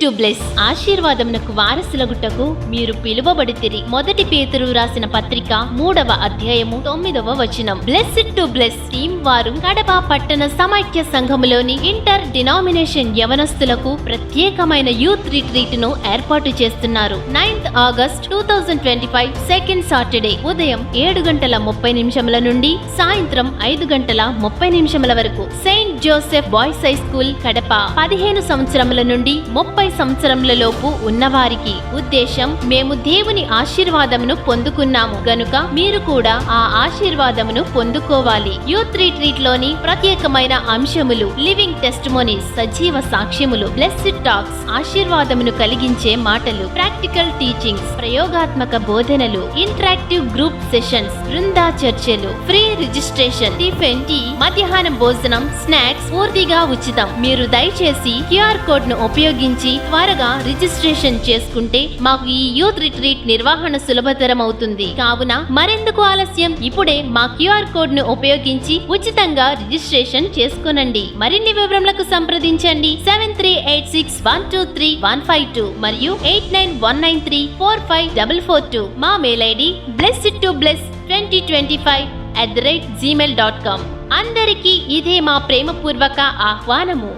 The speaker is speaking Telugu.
టు బ్లెస్ ఆశీర్వాదమునకు వారసులగుటకు మీరు పిలువబడితిరి. మొదటి పేతురు రాసిన పత్రిక 3వ అధ్యాయము 9వ వచనం. బ్లెస్డ్ టు బ్లెస్ టీం వారు కడప పట్టణ సమైక్య సంఘములోని ఇంటర్ డినామినేషన్ యవనస్తులకు ప్రత్యేకమైన యూత్ రిట్రీట్ ను ఏర్పాటు చేస్తున్నారు. 9th ఆగస్ట్ 2025 సెకండ్ సాటర్డే ఉదయం 7:30 నుండి సాయంత్రం 5:30 వరకు Saint Joseph boys high school Kadapa. 15 సంవత్సరముల నుండి 30 సంవత్సరముల లోపు ఉన్నవారికి. ఉద్దేశం, మేము దేవుని ఆశీర్వాదమును పొందుకున్నాము గనుక మీరు కూడా ఆ ఆశీర్వాదమును పొందుకోవాలి. యూత్ రిట్రీట్ లోని ప్రత్యేకమైన అంశములు: లివింగ్ టెస్టిమోనీస్, సజీవ సాక్ష్యములు, బ్లెస్డ్ టాక్స్, ఆశీర్వాదమును కలిగించే మాటలు, ప్రాక్టికల్ టీచింగ్స్, ప్రయోగాత్మక బోధనలు, ఇంటరాక్టివ్ గ్రూప్ సెషన్స్, బృందా చర్చలు, ఫ్రీ రిజిస్ట్రేషన్, టిఫిన్, టీ, మధ్యాహ్నం భోజనం, స్నాక్స్ పూర్తిగా ఉచితం. మీరు దయచేసి QR కోడ్ ను ఉపయోగించి త్వరగా రిజిస్ట్రేషన్ చేసుకుంటే మాకు ఈ యూత్ రిట్రీట్ నిర్వహణ సులభతరం అవుతుంది. కావున మరెందుకు ఆలస్యం? ఇప్పుడే మా QR కోడ్ ను ఉపయోగించి ఉచితంగా రిజిస్ట్రేషన్ చేసుకోనండి. మరిన్ని వివరములకు సంప్రదించండి 7386123152 మరియు 8919345442. మా మెయిల్ ID blessedtobless2025@gmail.com. అందరికీ ఇదే మా ప్రేమపూర్వక ఆహ్వానము.